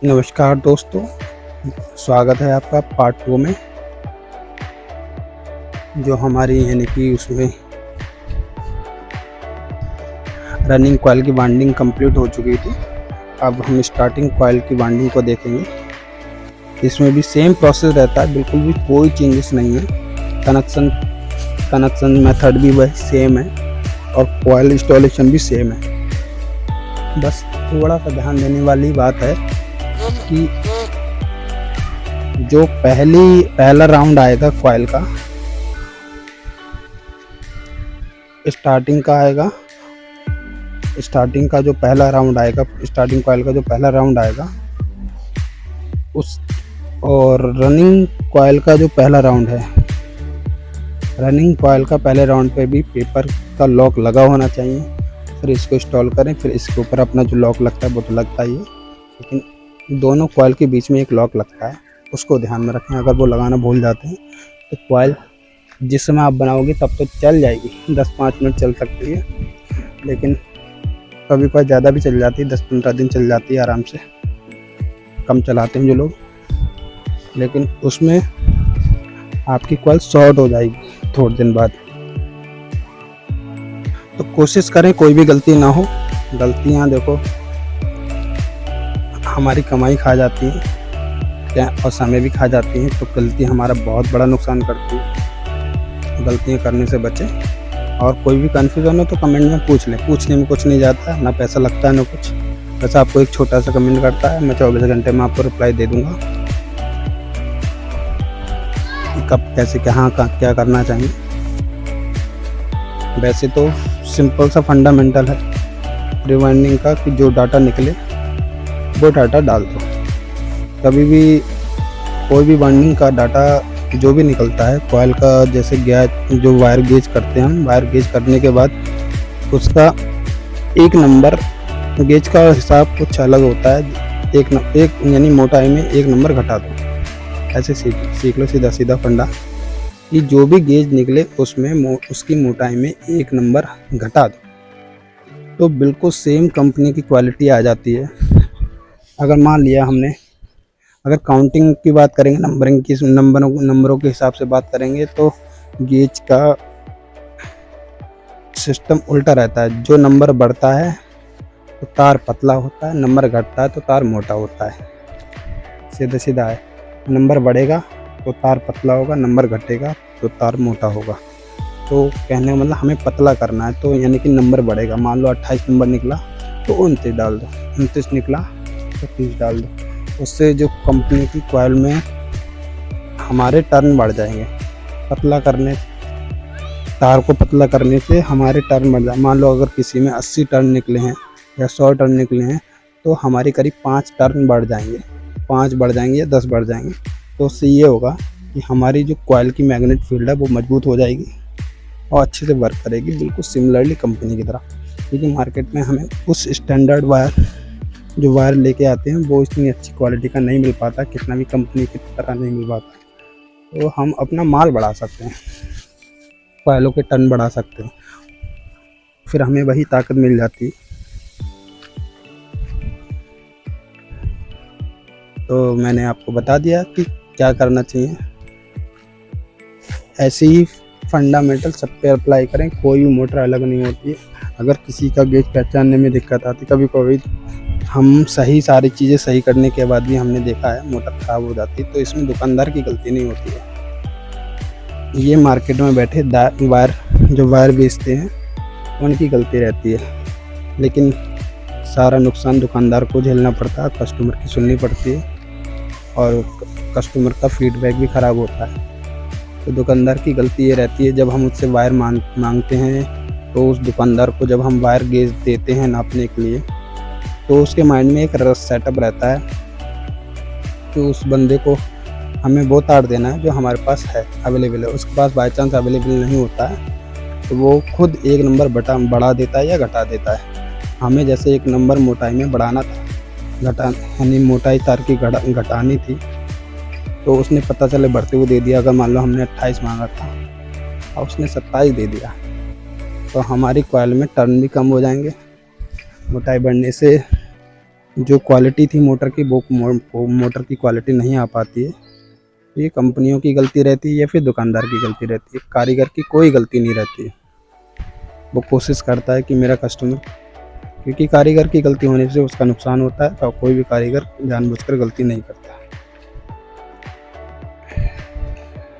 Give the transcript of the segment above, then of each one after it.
नमस्कार दोस्तों, स्वागत है आपका पार्ट 2 में। जो हमारी यानी कि उसमें रनिंग कॉइल की वाइंडिंग कंप्लीट हो चुकी थी। अब हम स्टार्टिंग कॉइल की वाइंडिंग को देखेंगे। इसमें भी सेम प्रोसेस रहता है, बिल्कुल भी कोई चेंजेस नहीं है। कनेक्शन मेथड भी वही सेम है और कॉइल इंस्टॉलेशन भी सेम है। बस थोड़ा सा ध्यान देने वाली बात है कि जो पहला राउंड आएगा कॉइल का, स्टार्टिंग का जो पहला राउंड आएगा, स्टार्टिंग कॉइल का जो पहला राउंड आएगा उस और रनिंग कॉइल का जो पहला राउंड है, रनिंग कॉइल का पहले राउंड पे भी पेपर का लॉक लगा होना चाहिए। फिर इसको इंस्टॉल करें, फिर इसके ऊपर अपना जो लॉक लगता है वो तो लगता ही है, लेकिन दोनों कॉइल के बीच में एक लॉक लगता है, उसको ध्यान में रखें। अगर वो लगाना भूल जाते हैं तो कॉइल जिस समय आप बनाओगे तब तो चल जाएगी, 10-5 मिनट चल सकती है, लेकिन कभी कभी ज़्यादा भी चल जाती है, 10-15 दिन चल जाती है आराम से। कम चलाते हैं जो लोग, लेकिन उसमें आपकी कॉइल शॉर्ट हो जाएगी थोड़े दिन बाद। तो कोशिश करें कोई भी गलती ना हो। गलतियाँ देखो हमारी कमाई खा जाती है क्या, और समय भी खा जाती हैं, तो गलती हमारा बहुत बड़ा नुकसान करती है। गलतियाँ करने से बचें, और कोई भी कन्फ्यूज़न हो तो कमेंट में पूछ लें। पूछने में कुछ नहीं जाता, ना पैसा लगता है ना कुछ। बस आपको एक छोटा सा कमेंट करता है, मैं 24 घंटे में आपको रिप्लाई दे दूँगा कि कब कैसे कहाँ क्या करना चाहिए। वैसे तो सिंपल सा फंडामेंटल है रिवाइंडिंग का कि जो डाटा निकले वो डाटा डाल दो। कभी भी कोई भी वाइंडिंग का डाटा जो भी निकलता है कॉइल का, जैसे जो वायर गेज करते हैं हम, वायर गेज करने के बाद उसका एक नंबर गेज का हिसाब कुछ अलग होता है। एक यानी मोटाई में एक नंबर घटा दो। ऐसे सीख लो सीधा सीधा फंडा कि जो भी गेज निकले उसमें उसकी मोटाई में एक नंबर घटा दो, तो बिल्कुल सेम कंपनी की क्वालिटी आ जाती है। अगर मान लिया हमने, अगर काउंटिंग की बात करेंगे, नंबरिंग की, नंबरों के हिसाब से बात करेंगे, तो गेज का सिस्टम उल्टा रहता है। जो नंबर बढ़ता है तो तार पतला होता है, नंबर घटता है तो तार मोटा होता है। सीधा सीधा है, नंबर बढ़ेगा तो तार पतला होगा, नंबर घटेगा तो तार मोटा होगा। तो कहने का मतलब हमें पतला करना है, तो यानी कि नंबर बढ़ेगा। मान लो 28 नंबर निकला तो 29 डाल दो, 29 निकला तो 30 डाल दो। उससे जो कंपनी की कॉइल में हमारे टर्न बढ़ जाएंगे। तार को पतला करने से हमारे टर्न बढ़ जाए। मान लो अगर किसी में 80 टर्न निकले हैं या 100 टर्न निकले हैं, तो हमारी करीब 5 टर्न बढ़ जाएंगे, 5 बढ़ जाएंगे या 10 बढ़ जाएंगे। तो उससे ये होगा कि हमारी जो कॉइल की मैग्नेट फील्ड है वो मजबूत हो जाएगी और अच्छे से वर्क करेगी, बिल्कुल सिमिलरली कंपनी की तरह। क्योंकि मार्केट में हमें उस स्टैंडर्ड जो वायर लेके आते हैं वो इतनी अच्छी क्वालिटी का नहीं मिल पाता, कितना भी कंपनी की तरह नहीं मिल पाता। तो हम अपना माल बढ़ा सकते हैं, कॉइलों के टन बढ़ा सकते हैं, फिर हमें वही ताकत मिल जाती है। तो मैंने आपको बता दिया कि क्या करना चाहिए। ऐसे ही फंडामेंटल सब पे अप्लाई करें, कोई भी मोटर अलग नहीं होती है। अगर किसी का गेज पहचानने में दिक्कत आती, कभी कभी हम सारी चीज़ें सही करने के बाद भी हमने देखा है मोटर ख़राब हो जाती, तो इसमें दुकानदार की गलती नहीं होती है। ये मार्केट में बैठे वायर बेचते हैं उनकी गलती रहती है, लेकिन सारा नुकसान दुकानदार को झेलना पड़ता है, कस्टमर की सुननी पड़ती है, और कस्टमर का फीडबैक भी ख़राब होता है। तो दुकानदार की गलती ये रहती है, जब हम उससे वायर मांगते हैं तो उस दुकानदार को जब हम वायर गेज देते हैं नापने के लिए, तो उसके माइंड में एक सेटअप रहता है कि उस बंदे को हमें वो तार देना है जो हमारे पास है, अवेलेबल है। उसके पास बाई चांस अवेलेबल नहीं होता है तो वो खुद एक नंबर बढ़ा देता है या घटा देता है। हमें जैसे एक नंबर मोटाई में बढ़ाना था, यानी मोटाई तार की घटानी थी, तो उसने पता चले बढ़ते हुए दे दिया। अगर मान लो हमने 28 मांगा था और उसने 27 दे दिया, तो हमारी कॉइल में टर्न भी कम हो जाएंगे। मोटाई बढ़ने से जो क्वालिटी थी मोटर की वो मोटर की क्वालिटी नहीं आ पाती है। ये कंपनियों की गलती रहती है या फिर दुकानदार की गलती रहती है, कारीगर की कोई गलती नहीं रहती है। वो कोशिश करता है कि मेरा कस्टमर, क्योंकि कारीगर की गलती होने से उसका नुकसान होता है, और कोई भी कारीगर जानबूझकर गलती नहीं करता।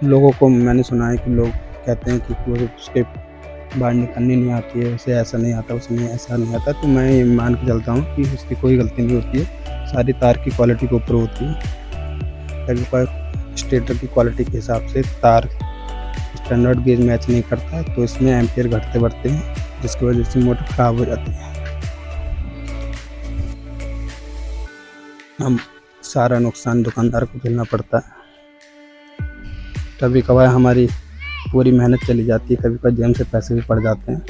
लोगों को मैंने सुना है कि लोग कहते हैं कि वो उसके बाइंडिंग करनी नहीं आती है, उसे ऐसा नहीं आता, उसे नहीं ऐसा नहीं आता। तो मैं ये मान के चलता हूँ कि उसकी कोई गलती नहीं होती है, सारी तार की क्वालिटी के ऊपर होती है। कभी कभी स्टेटर की क्वालिटी के हिसाब से तार स्टैंडर्ड गेज मैच नहीं करता है, तो इसमें एम्पियर घटते बढ़ते हैं, जिसकी वजह से मोटर ख़राब हो जाती है। हम सारा नुकसान दुकानदार को झेलना पड़ता है। कभी कभार हमारी पूरी मेहनत चली जाती है, कभी कभार जेब से पैसे भी पड़ जाते हैं।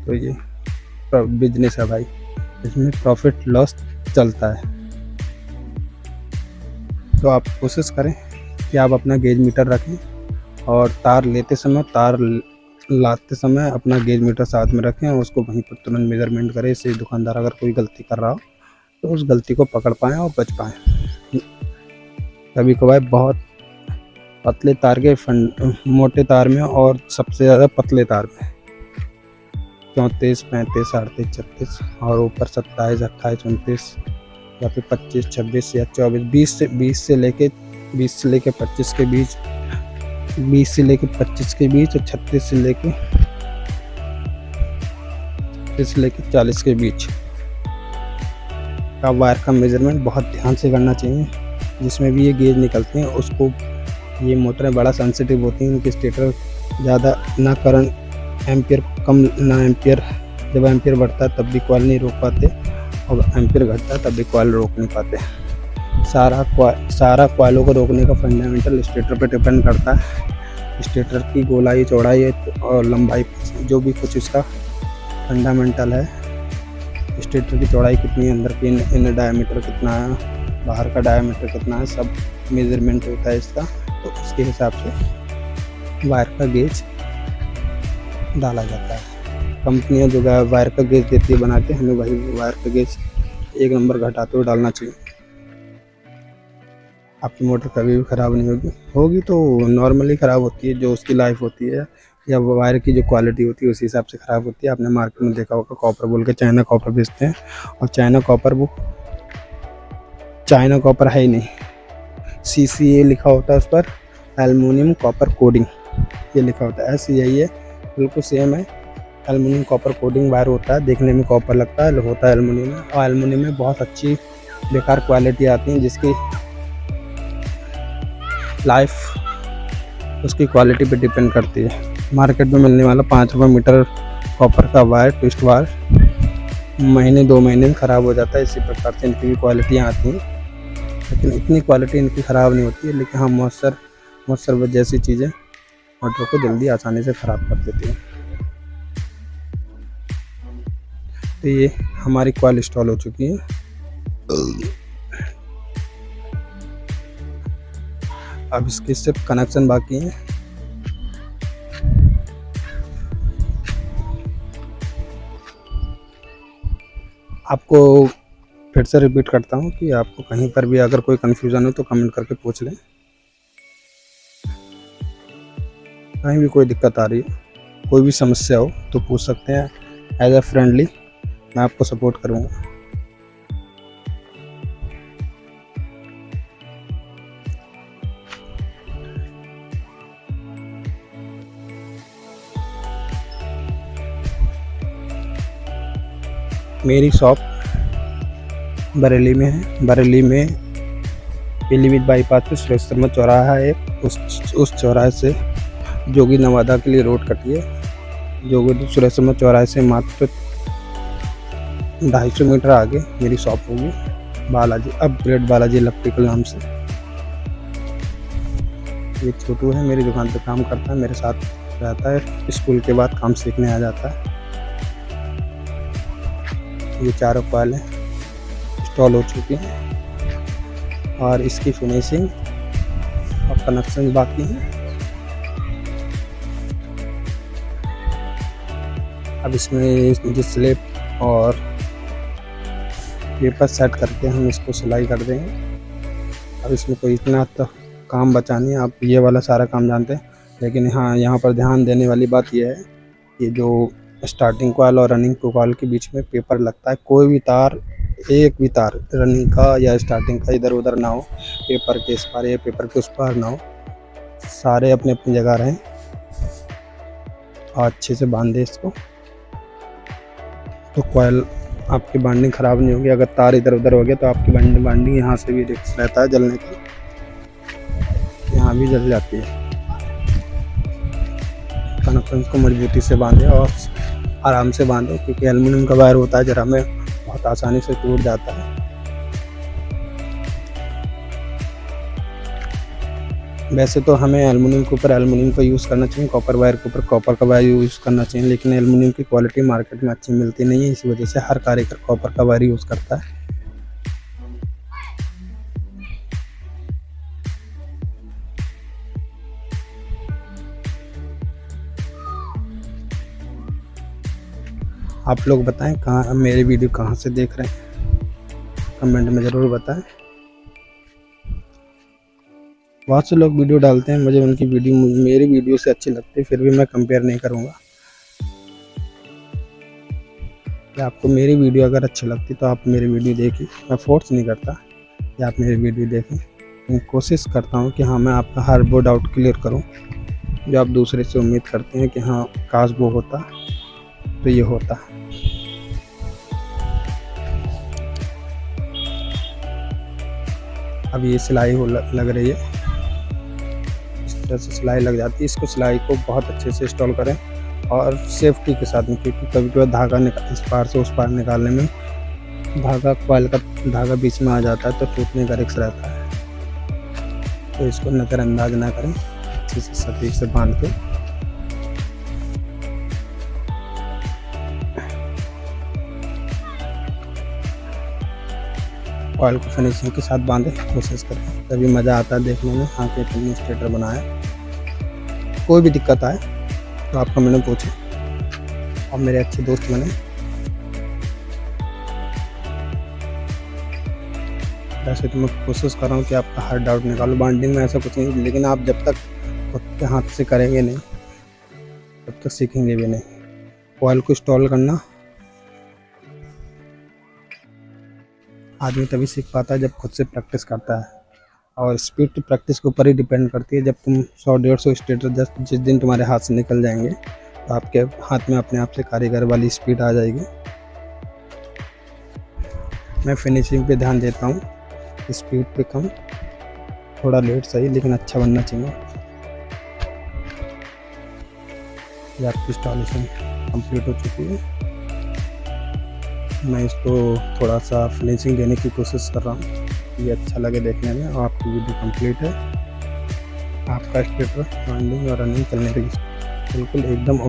तो ये बिजनेस है भाई, इसमें प्रॉफिट लॉस चलता है। तो आप कोशिश करें कि आप अपना गेज मीटर रखें, और तार लेते समय, तार लाते समय अपना गेज मीटर साथ में रखें और उसको वहीं पर तुरंत मेजरमेंट करें। इससे दुकानदार अगर कोई गलती कर रहा हो तो उस गलती को पकड़ पाएँ और बच पाएँ। कभी कभार बहुत पतले तार के मोटे तार में और सबसे ज़्यादा पतले तार में 34, 35, 38, 36 और ऊपर 27, 28, 29 या फिर 25, 26 या 24, 20 से लेके 25 के बीच, 20 से लेके 25 के बीच और 36 से लेके 40 के बीच का वायर का मेजरमेंट बहुत ध्यान से करना चाहिए। जिसमें भी ये गेज निकलते हैं उसको, ये मोटरें बड़ा सेंसिटिव होती हैं, इनके स्टेटर ज़्यादा ना करंट एम्पियर कम ना एम्पियर, जब एम्पियर बढ़ता है तब भी कॉइल नहीं रोक पाते, और एम्पियर घटता है तब भी कॉइल रोक नहीं पाते। सारा कॉइलों को रोकने का फंडामेंटल स्टेटर पर डिपेंड करता है। स्टेटर की गोलाई, चौड़ाई और लंबाई, जो भी कुछ इसका फंडामेंटल है, स्टेटर की चौड़ाई कितनी है, अंदर की इन डायमीटर कितना है, बाहर का डायमीटर कितना है, सब मेजरमेंट होता है इसका। तो उसके हिसाब से वायर का गेज डाला जाता है। कंपनियां जो वायर का गेज देती है बना के, हमें वही वायर का गेज 1 नंबर घटाते हुए डालना चाहिए। आपकी मोटर कभी भी ख़राब नहीं होगी तो नॉर्मली ख़राब होती है, जो उसकी लाइफ होती है या वायर की जो क्वालिटी होती है उसी हिसाब से ख़राब होती है। आपने मार्केट में देखा होगा, कॉपर बोल के चाइना कॉपर बेचते हैं, और चाइना कॉपर वो चाइना कॉपर है ही नहीं। CCA लिखा होता है उस पर, एल्युमिनियम कॉपर कोडिंग ये लिखा होता है। ऐसे यही है, बिल्कुल सेम है। एल्युमिनियम कॉपर कोडिंग वायर होता है, देखने में कॉपर लगता है, होता है एल्युमिनियम में। और एल्युमिनियम में बहुत अच्छी बेकार क्वालिटी आती है, जिसकी लाइफ उसकी क्वालिटी पे डिपेंड करती है। मार्केट में मिलने वाला 5 रुपये मीटर कॉपर का वायर, ट्विस्ट वायर, महीने 2 महीने में ख़राब हो जाता है। इसी प्रकार से इनकी भी क्वालिटियाँ आती हैं, लेकिन इतनी क्वालिटी इनकी ख़राब नहीं होती है। लेकिन हाँ, मॉइस्चर जैसी चीज़ें मोटर को जल्दी आसानी से ख़राब कर देती हैं। तो ये हमारी कॉइल इंस्टॉल हो चुकी है। अब इसके सिर्फ कनेक्शन बाकी है। आपको फिर से रिपीट करता हूँ कि आपको कहीं पर भी अगर कोई कन्फ्यूज़न हो तो कमेंट करके पूछ लें। कहीं भी कोई दिक्कत आ रही है, कोई भी समस्या हो तो पूछ सकते हैं। एज अ फ्रेंडली मैं आपको सपोर्ट करूँगा। मेरी शॉप बरेली में है। बरेली में पीलीभीत बाईपास पे सुरेश शर्मा चौराहा है। उस चौराहे से जोगी नवादा के लिए रोड कटी है। जोगी सुरेश शर्मा चौराहे से मात्र 250 मीटर आगे मेरी शॉप होगी। बालाजी अपग्रेड बालाजी इलेक्ट्रिकल नाम से। ये छोटू है, मेरी दुकान पे काम करता है, मेरे साथ रहता है। स्कूल के बाद काम सीखने आ जाता है। ये चारों कॉइलें इंस्टॉल हो चुकी हैं और इसकी फिनिशिंग और कनेक्शन बाकी है। अब इसमें जो स्लिप और पेपर सेट करके हम इसको सिलाई कर देंगे। अब इसमें कोई इतना तो काम बचा नहीं, आप ये वाला सारा काम जानते हैं। लेकिन हाँ, यहाँ पर ध्यान देने वाली बात यह है कि जो स्टार्टिंग कॉइल और रनिंग कॉइल के बीच में पेपर लगता है, कोई भी तार, एक भी तार रनिंग का या स्टार्टिंग का इधर उधर ना हो, पेपर के इस पार या पेपर के उस पार ना हो, सारे अपनी अपनी जगह रहें और अच्छे से बांध दें इसको, तो कॉइल आपकी बाइंडिंग ख़राब नहीं होगी। अगर तार इधर उधर हो गया तो आपकी बाइंडिंग यहाँ से भी रिस्क रहता है जलने का, यहाँ भी जल जाती है। कनेक्शन को मजबूती से बांधे और आराम से बांधे, क्योंकि एल्युमिनियम का वायर होता है जरा में बहुत आसानी से टूट जाता है। वैसे तो हमें एल्युमिनियम के ऊपर एल्युमिनियम का यूज़ करना चाहिए, कॉपर वायर के ऊपर कॉपर का वायर यूज़ करना चाहिए, लेकिन एल्युमिनियम की क्वालिटी मार्केट में अच्छी मिलती नहीं है, इसी वजह से हर कारीगर कॉपर का वायर यूज़ करता है। आप लोग बताएं कहाँ मेरी वीडियो कहाँ से देख रहे हैं, कमेंट में ज़रूर बताएं। बहुत से लोग वीडियो डालते हैं, मुझे उनकी वीडियो मेरी वीडियो से अच्छी लगती है, फिर भी मैं कंपेयर नहीं करूँगा। कि आपको मेरी वीडियो अगर अच्छी लगती तो आप मेरी वीडियो देखिए, मैं फोर्स नहीं करता कि आप मेरी वीडियो देखें, मैं कोशिश करता हूँ कि हाँ, मैं आपका हर वो डाउट क्लियर करूँ जो आप दूसरे से उम्मीद करते हैं कि हाँ काश वो होता तो ये होता। अब ये सिलाई लग रही है, इस तरह से सिलाई लग जाती है। इसको सिलाई को बहुत अच्छे से इंस्टॉल करें और सेफ्टी के साथ में, क्योंकि कभी कभी धागा इस पार से उस पार निकालने में धागा कॉइल का धागा बीच में आ जाता है तो टूटने का रिस्क रहता है, तो इसको नज़रअंदाज ना करें, अच्छे से सटीक से बांध के कॉइल को फिनिशिंग के साथ बांधे कोशिश करें, तभी मज़ा आता है देखने में। हाँ, कि तुमने स्टेटर बनाया। कोई भी दिक्कत आए तो आप कमेंट में पूछें और मेरे अच्छे दोस्त बने। वैसे तो मैं कोशिश कर रहा हूँ कि आपका हर डाउट निकालो, बाइंडिंग में ऐसा कुछ नहीं, लेकिन आप जब तक खुद के हाथ से करेंगे नहीं तब तक सीखेंगे भी नहीं। कॉइल को इंस्टॉल करना आदमी तभी सीख पाता है जब खुद से प्रैक्टिस करता है, और स्पीड तो प्रैक्टिस के ऊपर ही डिपेंड करती है। जब तुम 100-150 स्टेटर जिस दिन तुम्हारे हाथ से निकल जाएंगे तो आपके हाथ में अपने आप से कारीगर वाली स्पीड आ जाएगी। मैं फिनिशिंग पे ध्यान देता हूँ, स्पीड पे कम, थोड़ा लेट सही, लेकिन अच्छा बनना चाहिए। ये आपकी इंस्टॉलेशन कंप्लीट हो चुकी है। मैं इसको थोड़ा सा फिनिशिंग देने की कोशिश कर रहा हूँ, ये अच्छा लगे देखने में। और आपकी वीडियो कंप्लीट है, आपका स्टेटर बाइंडिंग और रनिंग चलने लगी बिल्कुल एकदम